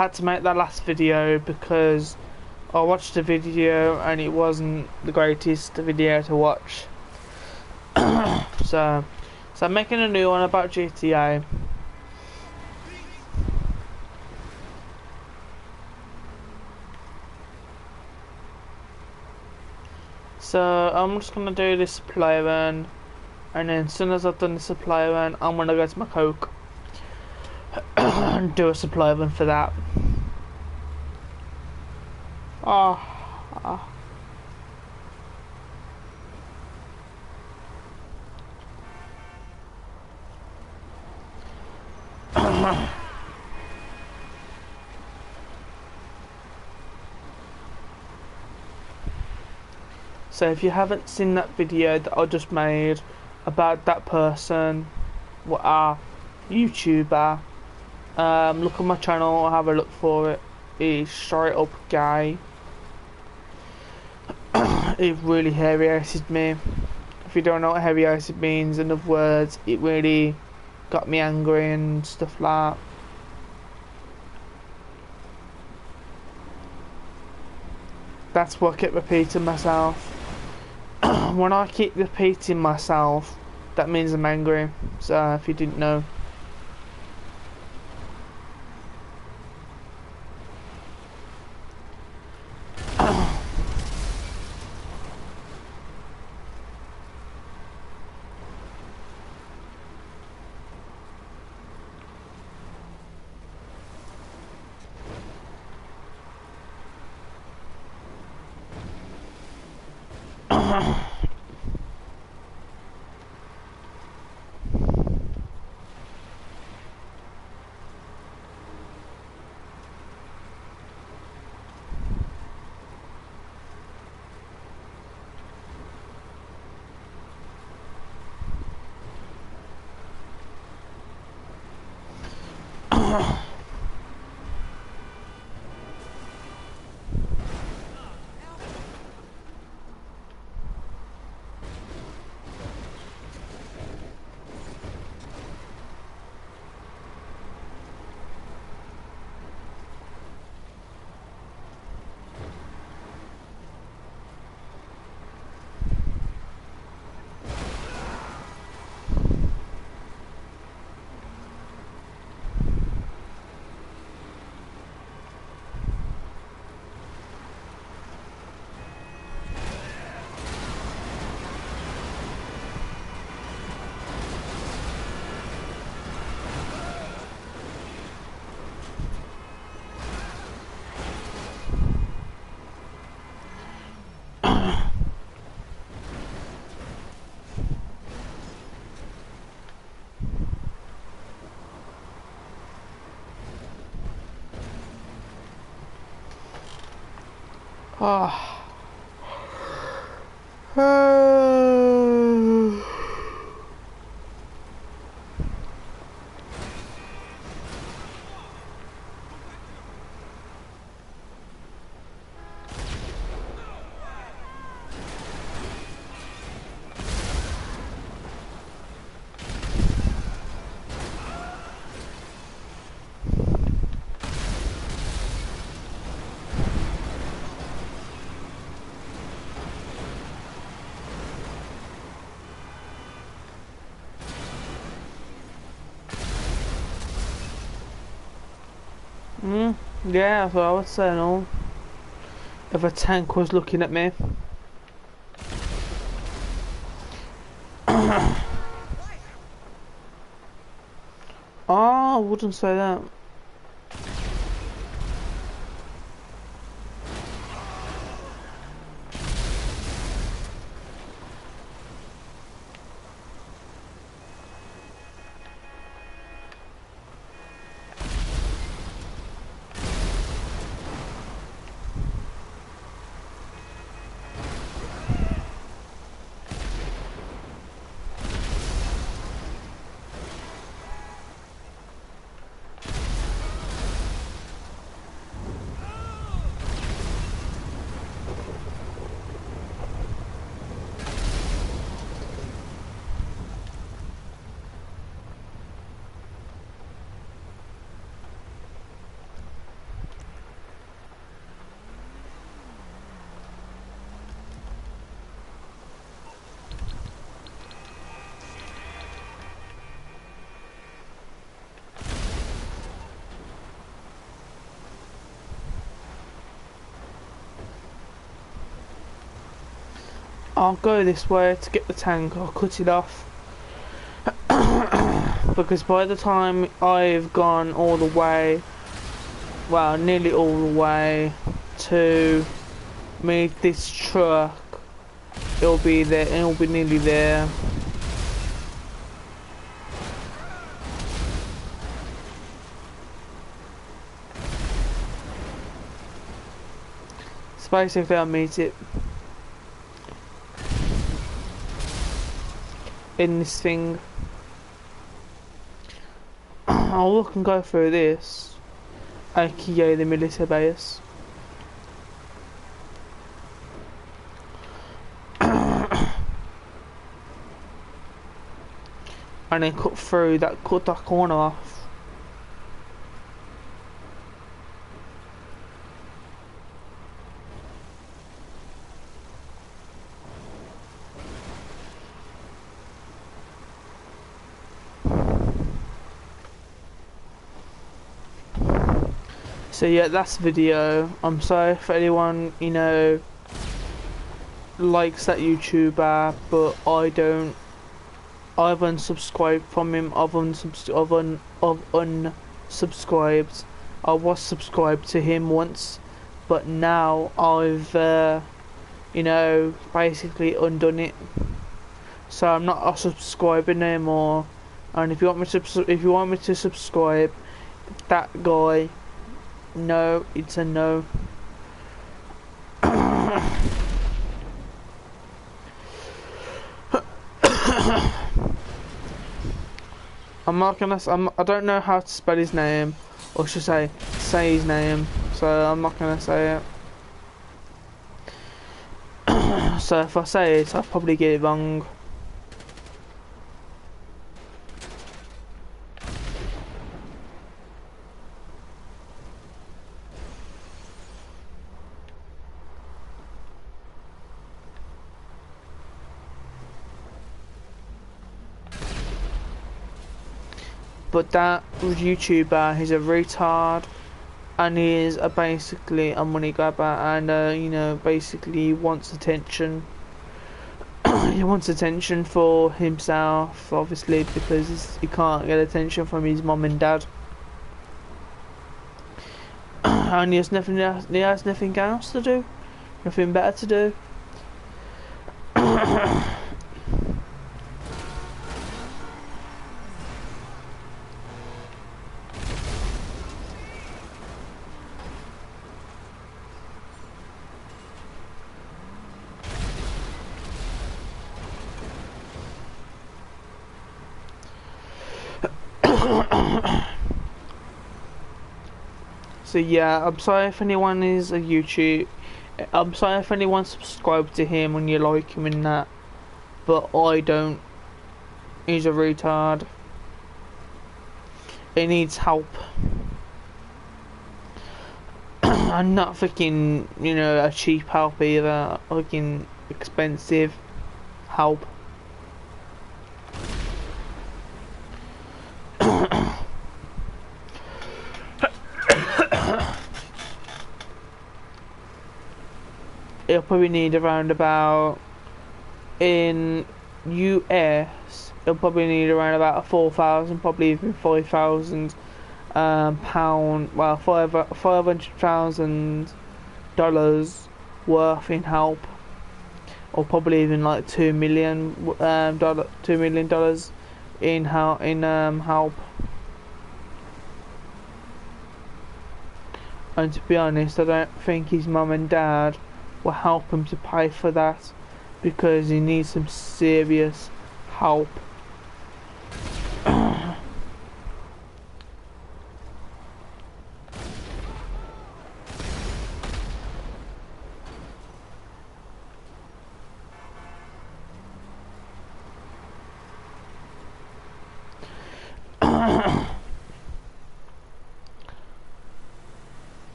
had to make that last video because I watched the video and it wasn't the greatest video to watch. so I'm making a new one about GTA. So I'm just gonna do this supply run, and then as soon as I've done the supply run, I'm gonna go to my coke and do a supply run for that. Oh. So if you haven't seen that video that I just made about that person, what a YouTuber, look on my channel, have a look for it. It's straight up gay. It really hairy-aced me. If you don't know what hairy-aced means, in other words, it really got me angry and stuff like that. That's what I kept repeating myself. When I keep repeating myself, that means I'm angry. So if you didn't know. Oh. Yeah, that's what I would say, no. If a tank was looking at me. Oh, I wouldn't say that. I'll go this way to get the tank. I'll cut it off. Because by the time I've gone all the way, well, nearly all the way to meet this truck, it'll be there, it'll be nearly there. So basically I'll meet it in this thing. I'll look and go through this, aka the military base. And then cut through that, cut that corner off. So yeah, that's the video. I'm sorry if anyone, you know, likes that YouTuber, but I don't. I've unsubscribed from him. I've unsubscribed. I was subscribed to him once, but now I've, you know, basically undone it. So I'm not a subscriber anymore. And if you want me to, subscribe, that guy, no, it's a no. I'm not gonna. I don't know how to spell his name, or should I say his name. So I'm not gonna say it. So if I say it, I'll probably get it wrong. But that YouTuber, he's a retard, and he is basically a money grabber, and you know, basically he wants attention. He wants attention for himself, obviously, because he can't get attention from his mum and dad, and he has nothing else. He has nothing else to do, nothing better to do. So yeah, I'm sorry if anyone is a YouTube. I'm sorry if anyone subscribed to him and you like him and that, but I don't. He's a retard. He needs help. And not fucking, you know, a cheap help either. Fucking expensive help. He'll probably need around about, in US, he'll probably need around about 4,000, probably even 5,000 pound, well, $500,000 worth in help, or probably even like $2 million in help. And to be honest, I don't think his mum and dad will help him to pay for that, because he needs some serious help.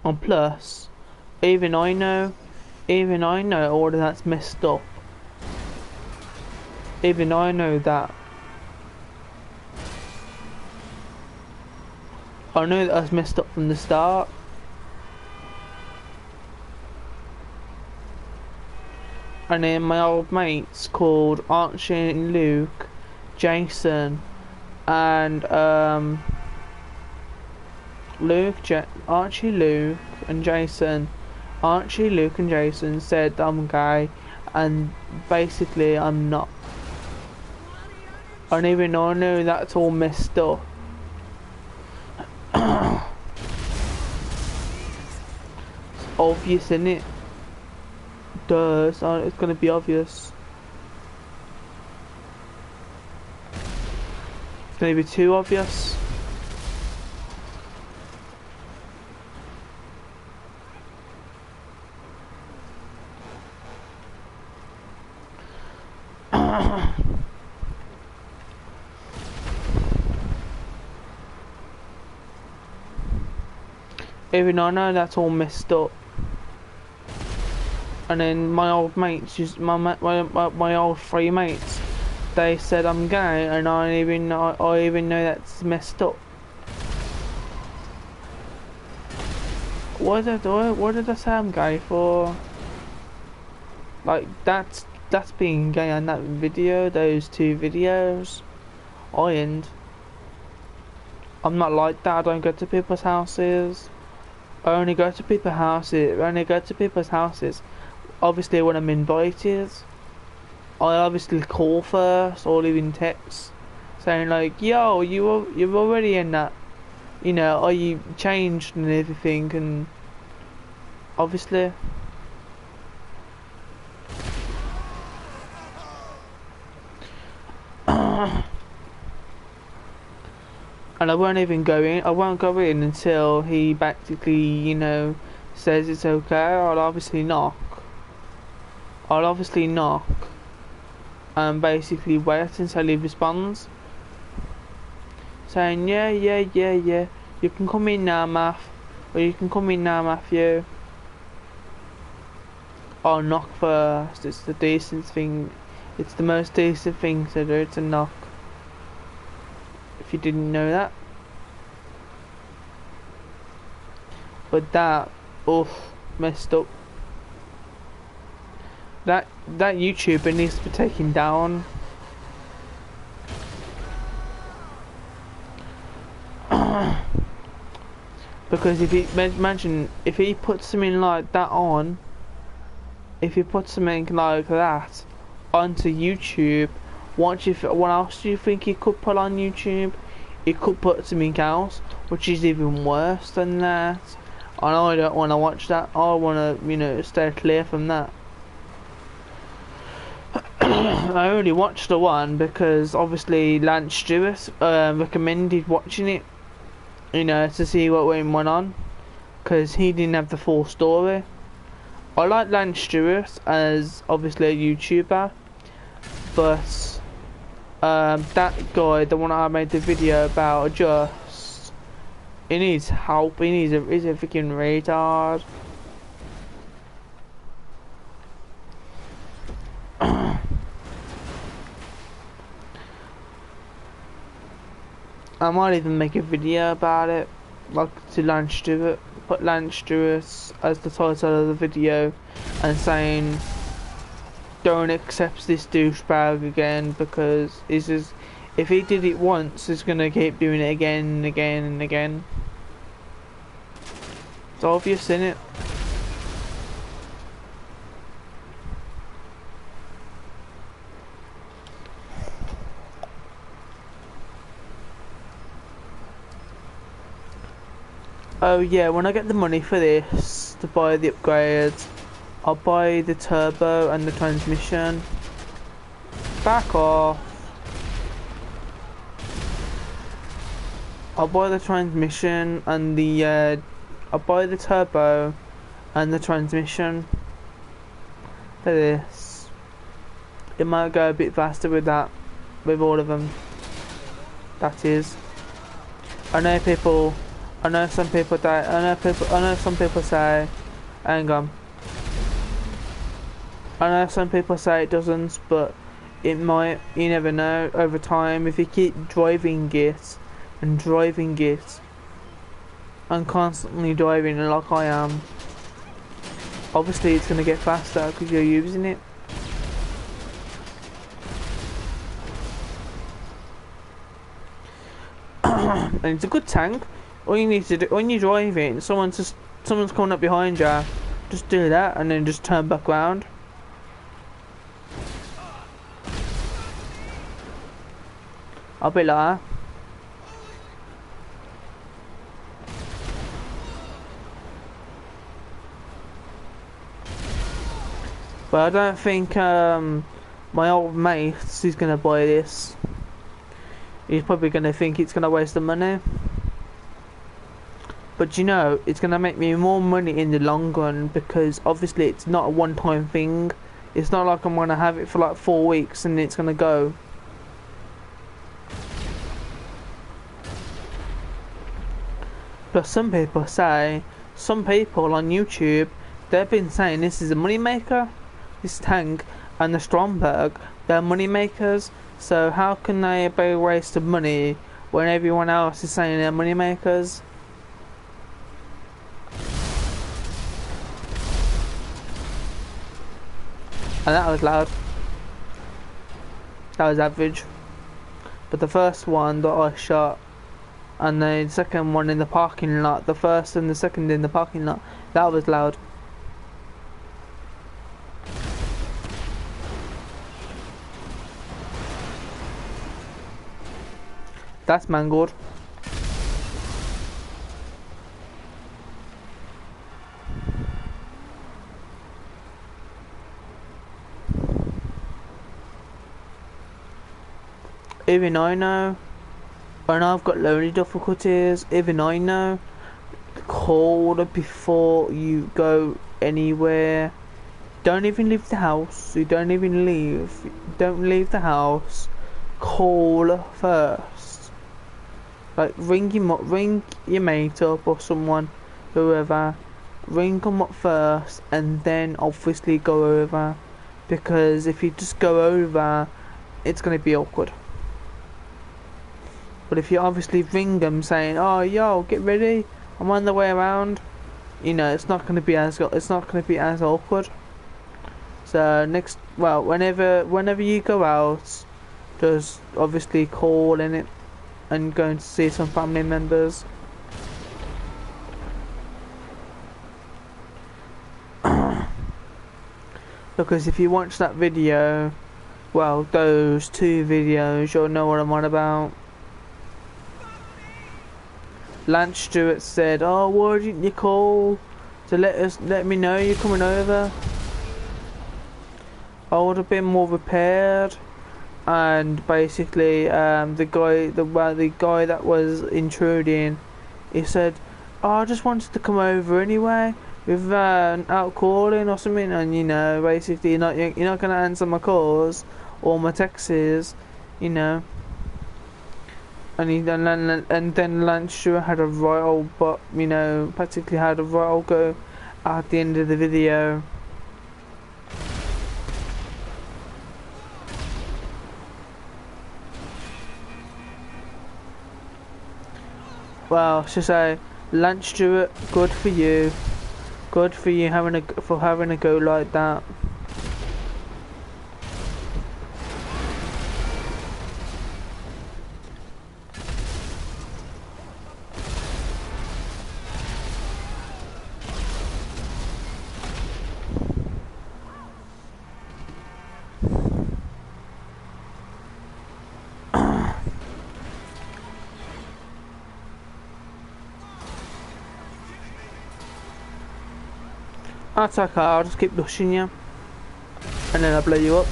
And plus, even I know all of that's messed up. Even I know that. I know that's messed up from the start. And then my old mates called Archie and Luke, Jason, and Archie, Luke, and Jason. Archie, Luke, and Jason said I'm gay, and basically I'm not. I don't even know that's all messed up. It's obvious, isn't it? Duh, so it's gonna be obvious. It's gonna be too obvious. Even I know that's all messed up. And then my old mates, my old three mates, they said I'm gay, and I even know that's messed up. What did I say I'm gay for? Like that's being gay on that video, those two videos. I'm not like that. I don't go to people's houses. I only go to people's houses. Obviously when I'm invited. I obviously call first or leave in text saying like, yo, you're already in that, you know, are you changed and everything, and obviously and I won't go in until he basically, you know, says it's okay. I'll obviously knock and basically wait until he responds saying yeah, you can come in now, Matthew. I'll knock first. It's the decent thing, it's the most decent thing to do, to knock, if you didn't know that. But that, messed up. That YouTuber needs to be taken down. Because imagine if he puts something like that on, if he puts something like that onto YouTube, what else do you think he could put on YouTube? He could put something else which is even worse than that. And I don't want to watch that. I want to, you know, stay clear from that. I only watched the one because obviously Lance Stewart recommended watching it, you know, to see what went on, because he didn't have the full story. I like Lance Stewart as obviously a YouTuber, but that guy, the one I made the video about, just, he needs help. He's a freaking retard. I might even make a video about it, like to Lance Stewart, put Lance Stewart as the title of the video, and saying don't accept this douchebag again, because it's just, if he did it once, he's gonna keep doing it again and again and again. It's obvious, isn't it? Oh yeah, when I get the money for this to buy the upgrades, I'll buy the turbo and the transmission. Back off. I'll buy the transmission and the I'll buy the turbo and the transmission for this. It might go a bit faster with that, with all of them. That is. I know some people say, hang on. I know some people say it doesn't, but it might. You never know. Over time, if you keep driving it and constantly driving it like I am, obviously it's gonna get faster because you're using it. and it's a good tank. All you need to do when you're driving, someone's coming up behind you, just do that and then just turn back round. I'll be like that. But I don't think my old mate is gonna buy this. He's probably gonna think it's gonna waste the money. But you know, it's gonna make me more money in the long run because obviously it's not a one-time thing. It's not like I'm gonna have it for like 4 weeks and it's gonna go. Plus some people on YouTube, they've been saying this is a money maker. This tank and the Stromberg, they're money makers. So how can they be a waste of money when everyone else is saying they're money makers? And that was loud. That was average. But the first one that I shot, and the second one in the parking lot, the first and the second in the parking lot, that was loud. That's mangled. Even I know, and I've got loads of difficulties, even I know, call before you go anywhere. Don't even leave the house, you don't leave the house, call first. Like ring your mate up or someone, whoever, ring them up first and then obviously go over, because if you just go over, it's going to be awkward. But if you obviously ring them saying, "Oh, yo, get ready, I'm on the way around," you know, it's not going to be as awkward. So whenever you go out, just obviously call in it and going to see some family members. Because if you watch that video, well, those 2 videos, you'll know what I'm on about. Lance Stewart said, "Oh, why didn't you call to let me know you're coming over? I would have been more prepared." And basically, the guy that was intruding, he said, "Oh, I just wanted to come over anyway, without calling or something." And you know, basically, you're not gonna answer my calls or my texts, you know. And then Lance Stewart had a right old, practically had a right old go at the end of the video. Well, to say, Lance Stewart, good for you having a go like that. That's okay, I'll just keep pushing you and then I'll blow you up.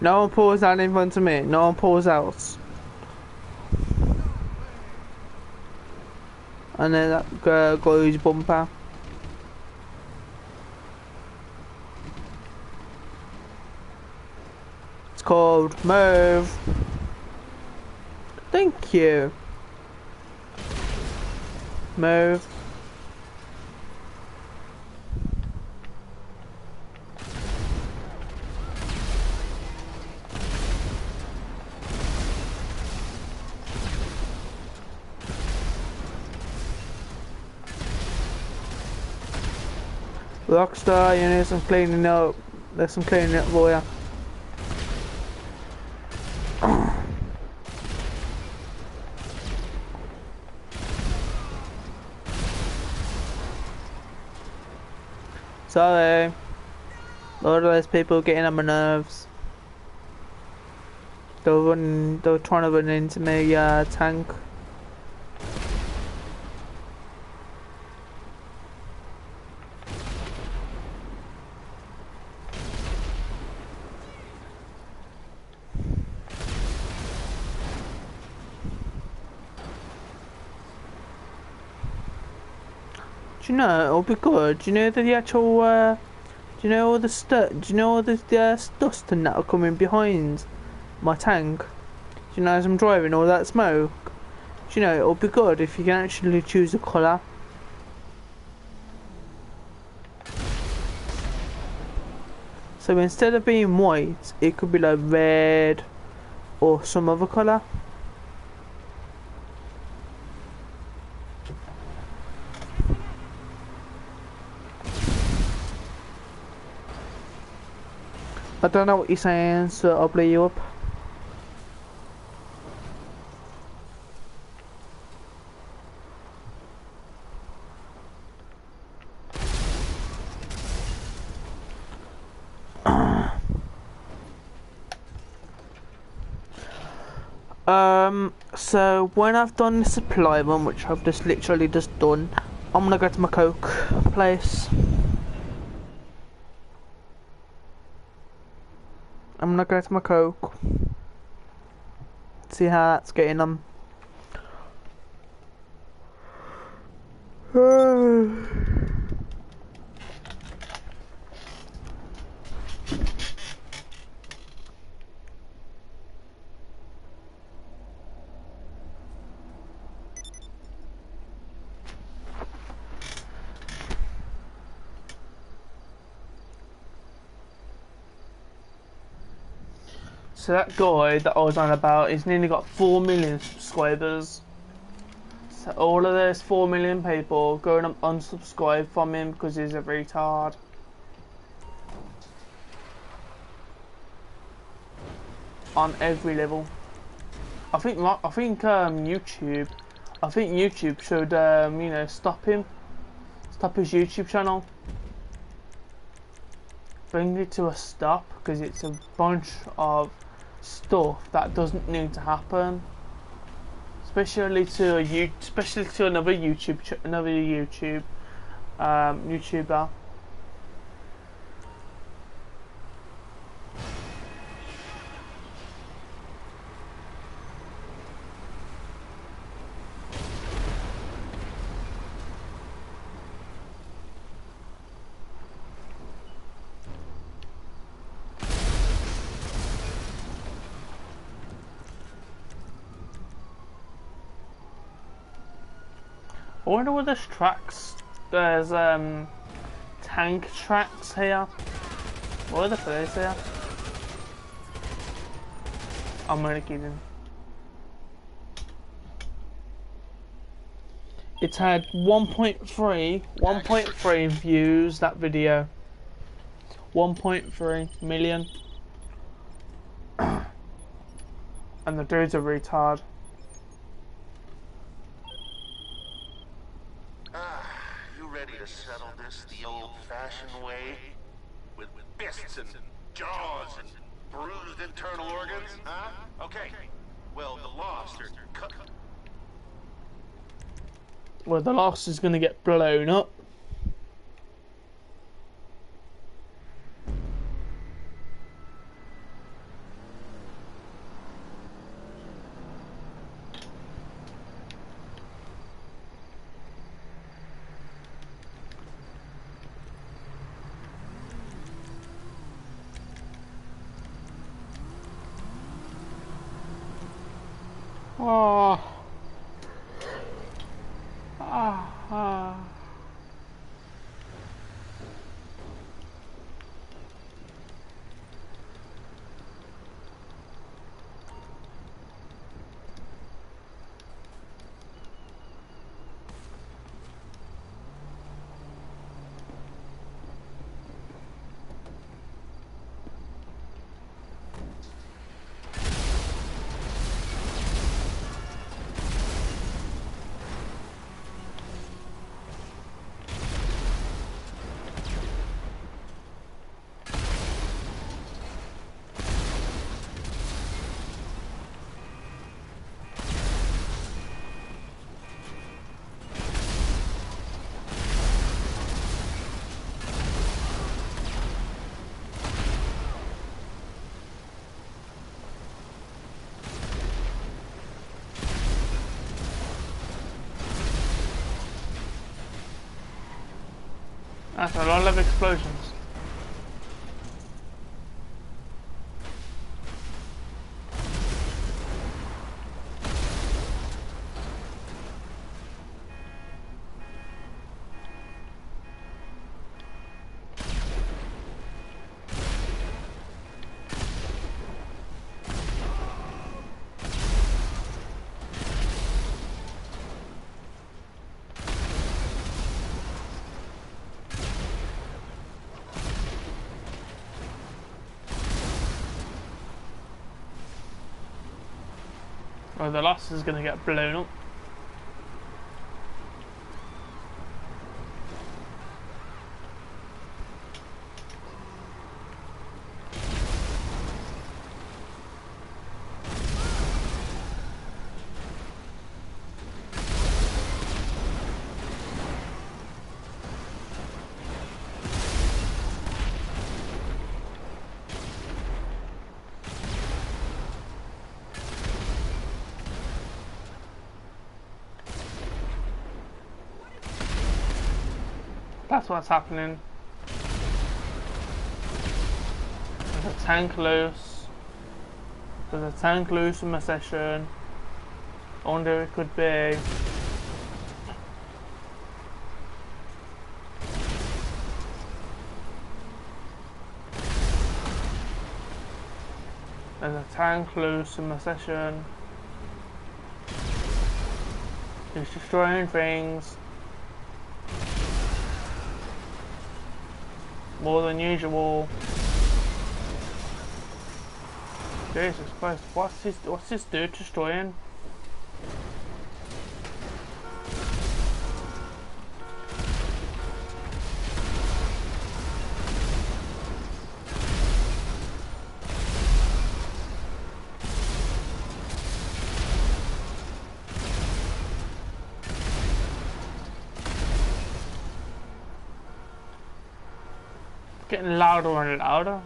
No one pulls out in front of me, no one pulls out. And then that goes bumper. Called move. Thank you. Move. Rockstar, you need some cleaning up. There's some cleaning up for you. Sorry. All of those people getting on my nerves. They were trying to run into me tank. Do you know, it'll be good. Do you know the actual, do you know all the dust and that are coming behind my tank? Do you know, as I'm driving, all that smoke? Do you know, it'll be good if you can actually choose a colour. So instead of being white, it could be like red or some other colour. I don't know what you're saying, so I'll blow you up. So when I've done the supply one, which I've just literally just done, I'm gonna go to my Coke place. I'm gonna go to my Coke. See how that's getting on. So that guy that I was on about, he's nearly got 4 million subscribers. So all of those 4 million people going to unsubscribe from him because he's a retard. On every level. I think YouTube should you know, stop him. Stop his YouTube channel. Bring it to a stop because it's a bunch of stuff that doesn't need to happen, especially to another YouTuber. I wonder what there's tracks. There's tank tracks here. What are the place here? I'm only kidding. It's had 1.3 views, that video. 1.3 million. And the dude's a retard. You ready to settle this the old-fashioned way? With fists and jaws and bruised internal organs? Huh? Okay. Well, the lost are cut. Well, the lost is gonna get blown up. Oh. That's a lot of explosions. Oh, the loss is going to get blown up. That's what's happening. There's a tank loose. There's a tank loose in my session. I wonder who it could be. There's a tank loose in my session. He's destroying things. More than usual. Jesus Christ, what's this dude destroying? Getting louder and louder.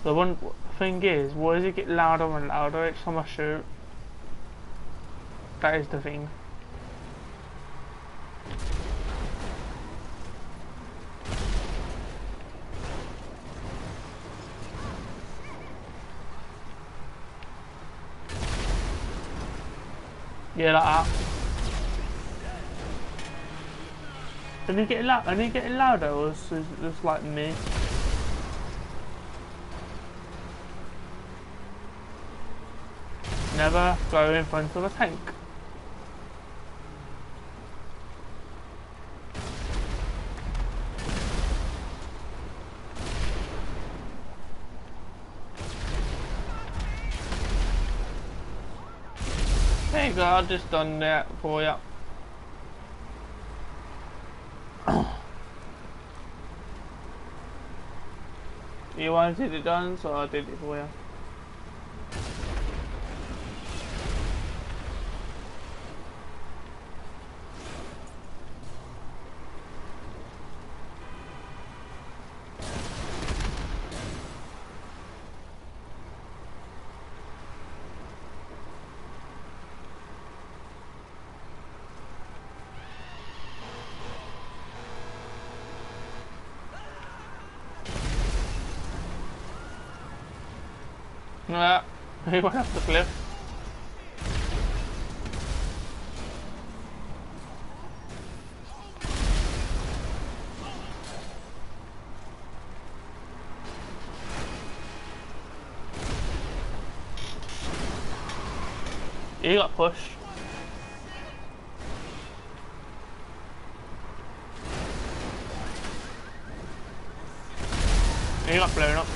The one thing is, why does it get louder and louder each time I shoot? That is the thing. Yeah, like that. And he getting loud? And he getting louder, or is it just like me? Never go in front of a tank. There you go, I've just done that for you. You wanted it done, so I did it for you. Yeah, he went off the cliff. He got pushed. He got blown up.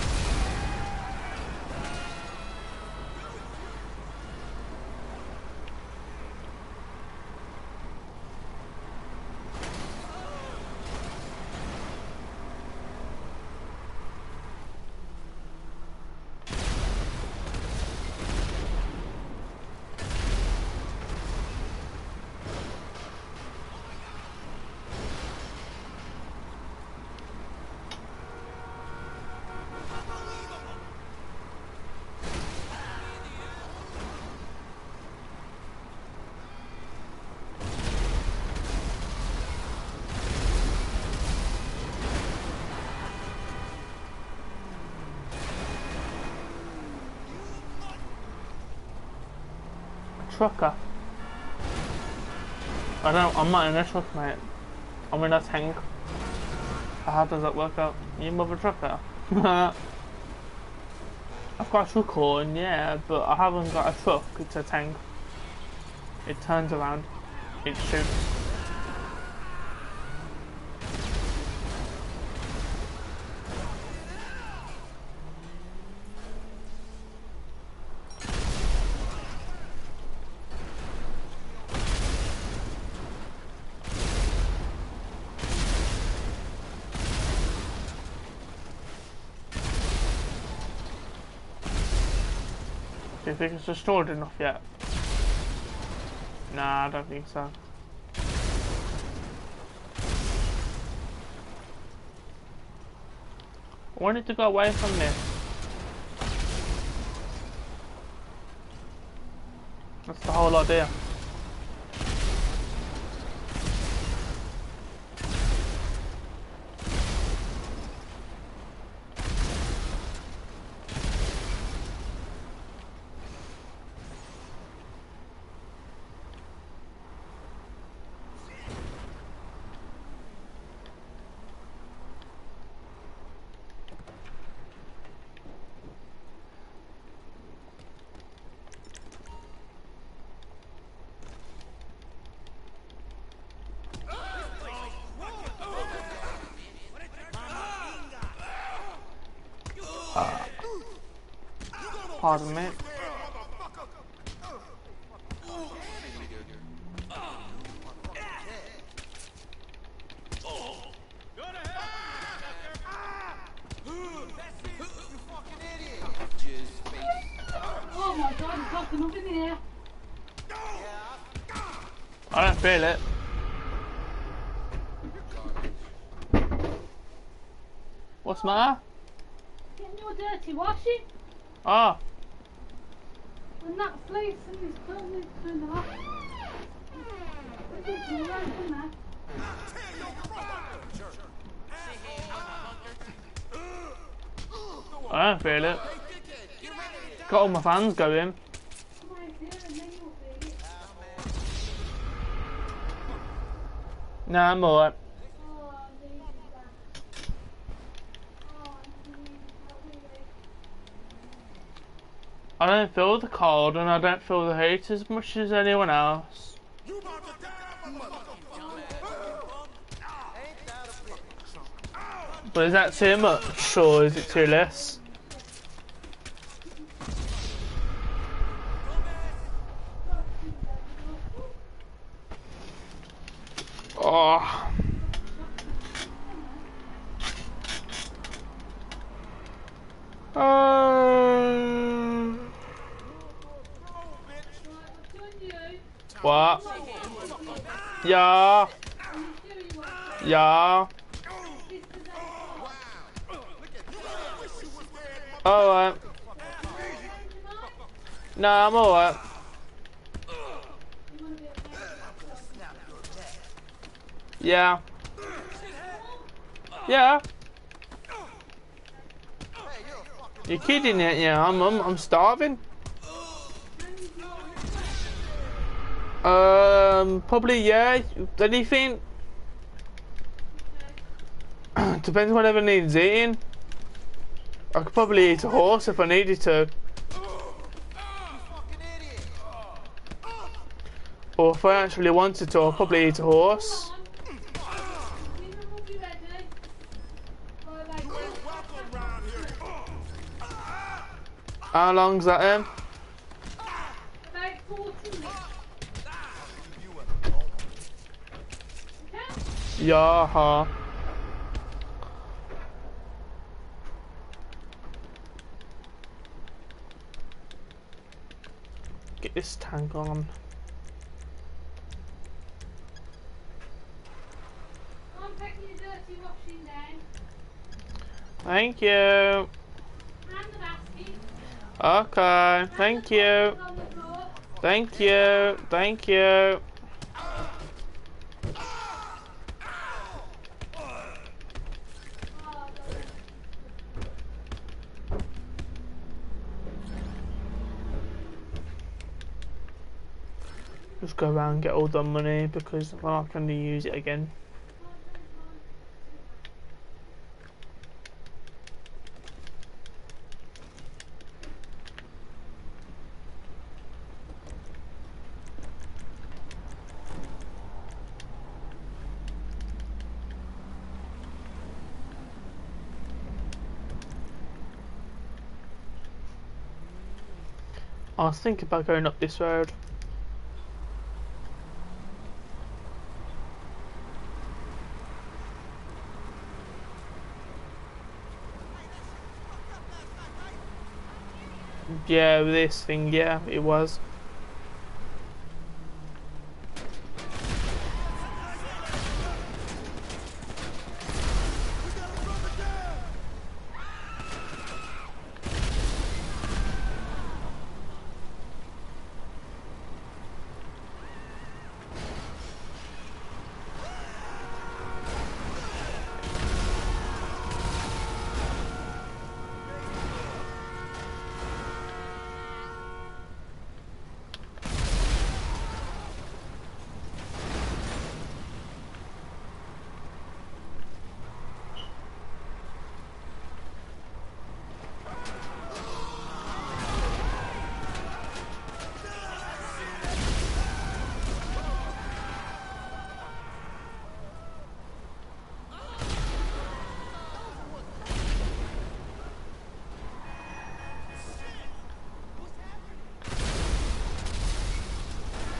trucker. I'm not in a truck, mate. I'm in a tank. How does that work out? You mother trucker. I've got a truck horn, yeah, but I haven't got a truck. It's a tank. It turns around. It shoots. Do you think it's restored enough yet? Nah, I don't think so. I wanted to go away from this. That's the whole idea. Pardon me. Oh my god, he's got them up in here. I don't feel it. What's the matter? Getting your dirty washing. Ah, When that fleece and this totally turned off. It's all right, isn't it? I don't feel it. Got all my fans going. Nah, I'm alright. I don't feel the cold and I don't feel the heat as much as anyone else. But is that too much or is it too less? Oh. What? Yeah. Yeah. Alright. No, I'm alright. Yeah. Yeah. You're kidding, ain't you? I'm starving. Probably yeah. Anything. Depends whatever needs eating. I could probably eat a horse if I needed to. Or if I actually wanted to, I'll probably eat a horse. How long's that in? About 40 minutes. Yeah, huh. Get this tank on. I'm packing your dirty washing down. Thank you. And the basket. Okay, thank you. On the floor. Thank you. Thank you. Just go around and get all the money because I'm not going to use it again. I was thinking about going up this road. Yeah, with this thing, yeah, it was.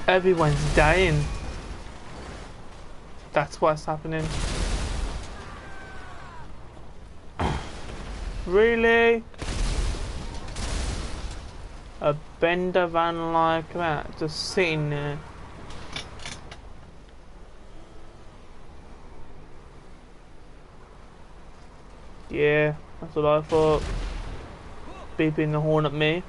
Everyone's dying. That's what's happening. Really? A bender van like that, just sitting there. Yeah, that's what I thought. Beeping the horn at me.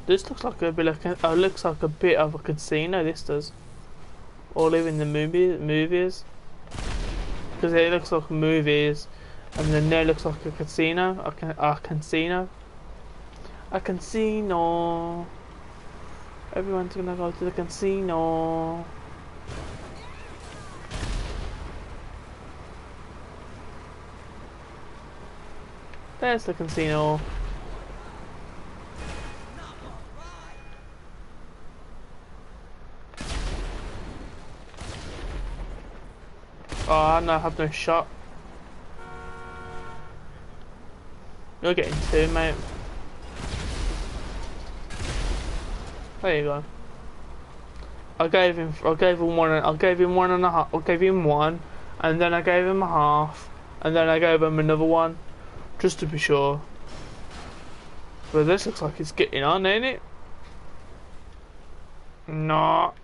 This looks like a bit like looks like a bit of a casino. This does, or live in the movies, because it looks like movies, and then there looks like a casino, a casino. Everyone's gonna go to the casino. There's the casino. Oh, no, I have no shot. You're getting two, mate. There you go. I gave him one and a half. I gave him one, and then I gave him a half, and then I gave him another one, just to be sure. But this looks like it's getting on, ain't it? No.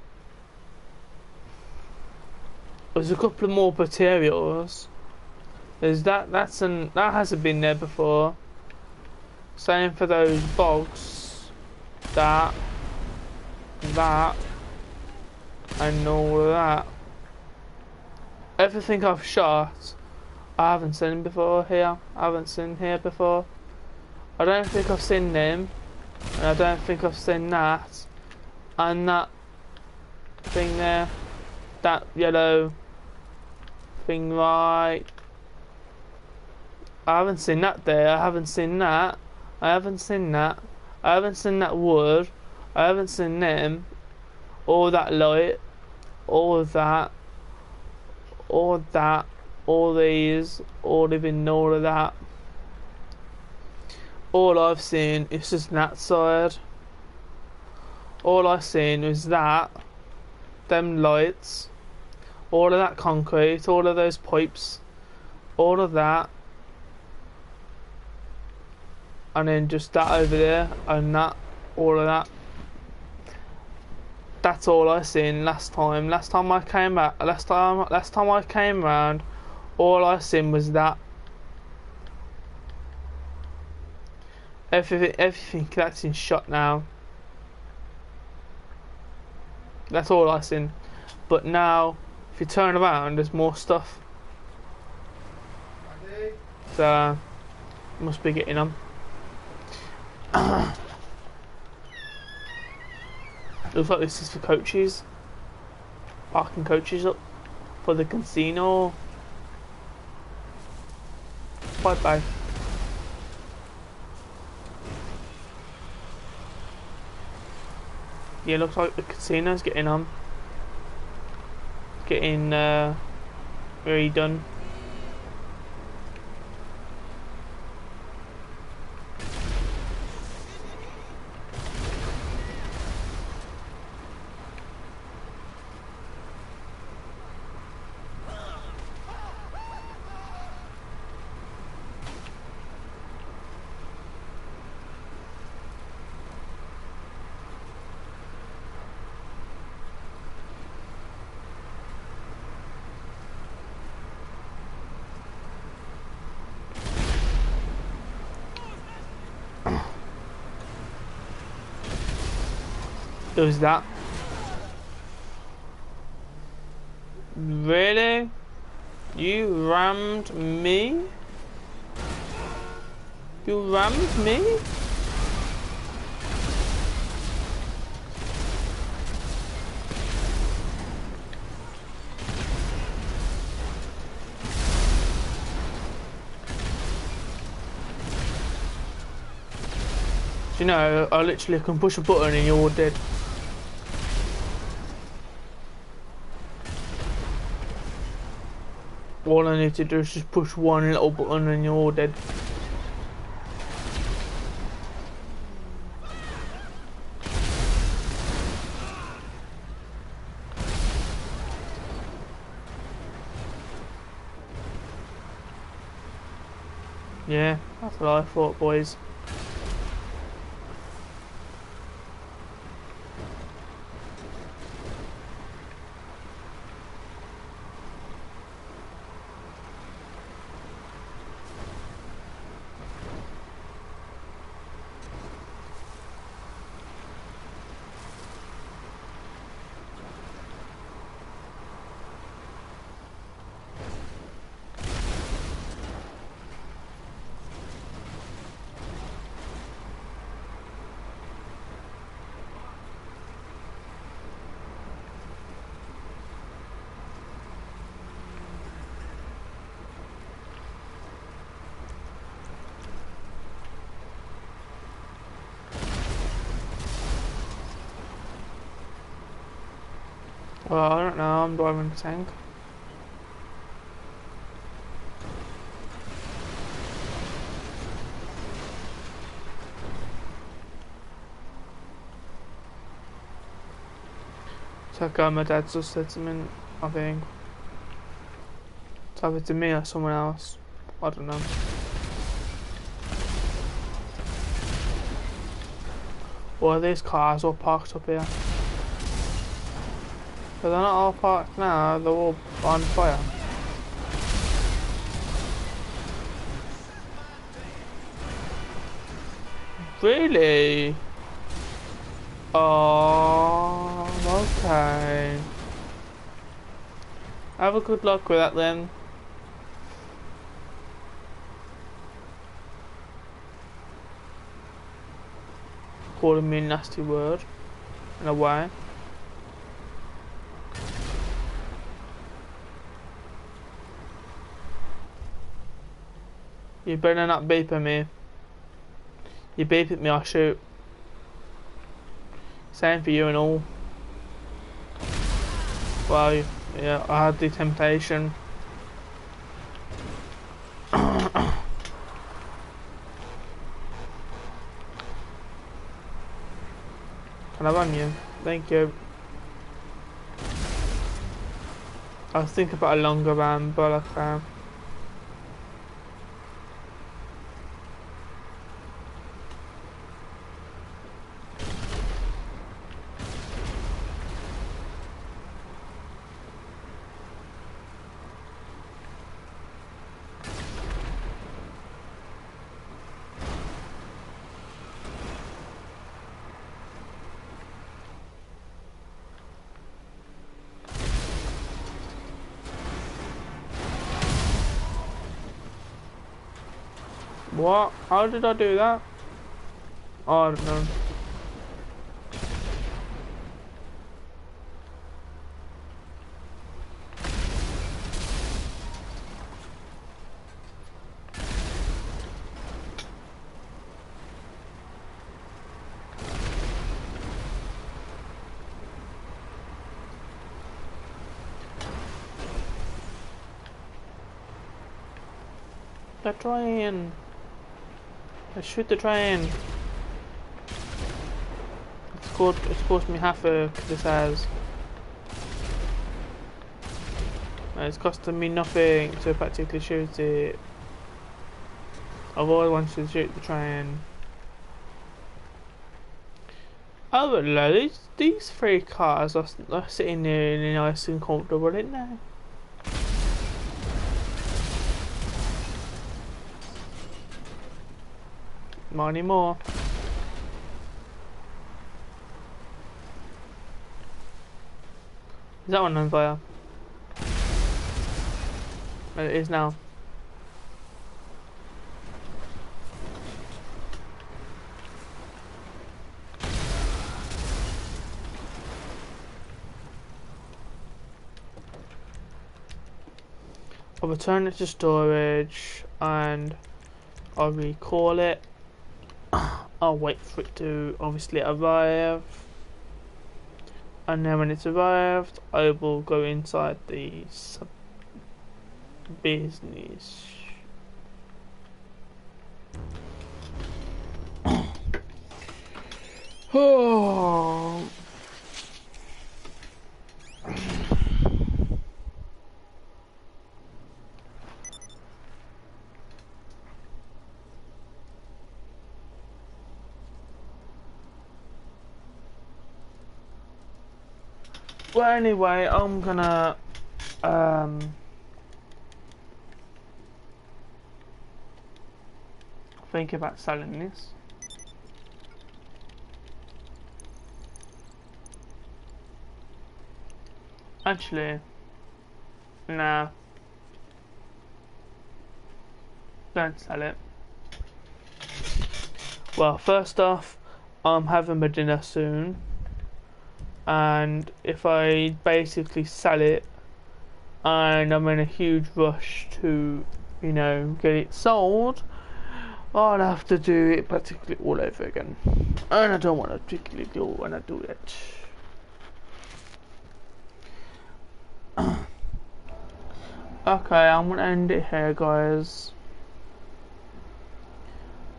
There's a couple of more materials. There's that hasn't been there before. Same for those bogs. That, and all of that. Everything I've shot, I haven't seen before here. I haven't seen here before. I don't think I've seen them, and I don't think I've seen that, and that thing there, that yellow thing right. I haven't seen that there. I haven't seen that. I haven't seen that. I haven't seen that wood. I haven't seen them. All that light. All of that. All of that. All these. All even all of that. All I've seen is just that side. All I've seen is that. Them lights. All of that concrete, all of those pipes, all of that, and then just that over there, and that, all of that. That's all I seen last time. Last time I came back, last time I came round, all I seen was that. Everything that's in shot now. That's all I seen. But now, if you turn around, there's more stuff. So, must be getting on. Looks like this is for coaches. Parking coaches up for the casino. Bye bye. Yeah, looks like the casino's getting on. Getting redone. It was that. Really? You rammed me? You rammed me? Do you know, I literally can push a button and you're all dead. All I need to do is just push one little button and you're all dead. Yeah, that's what I thought, boys. Well, I don't know, I'm driving the tank. It's like my dad just said something, I think. It's either to me or someone else. I don't know. Well, these cars all parked up here. But they're not all parked now, they're all on fire. Really? Oh, okay. Have a good luck with that then. Calling me a nasty word in a way. You better not beep at me. You beep at me, I'll shoot. Same for you and all. Well, yeah, I had the temptation. Can I run you? Thank you. I was thinking about a longer run, but I can't. What? How did I do that? Oh, I don't know. The train. Let's shoot the train. It's cost me half a this has. It's costing me nothing to practically shoot it. I've always wanted to shoot the train. Oh, but no, these three cars are sitting there in nice and comfortable, aren't they? Not anymore. Is that one on fire? It is now. I'll return it to storage and I'll recall it. I'll wait for it to obviously arrive, and then when it's arrived I will go inside the business. Oh. Well, anyway, I'm gonna think about selling this. Actually, nah, don't sell it. Well, first off, I'm having my dinner soon, and if I basically sell it and I'm in a huge rush to, you know, get it sold, I'll have to do it practically all over again, and I don't want to particularly do when I do it. Okay, I'm gonna end it here, guys.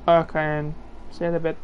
Okay, and see you in a bit.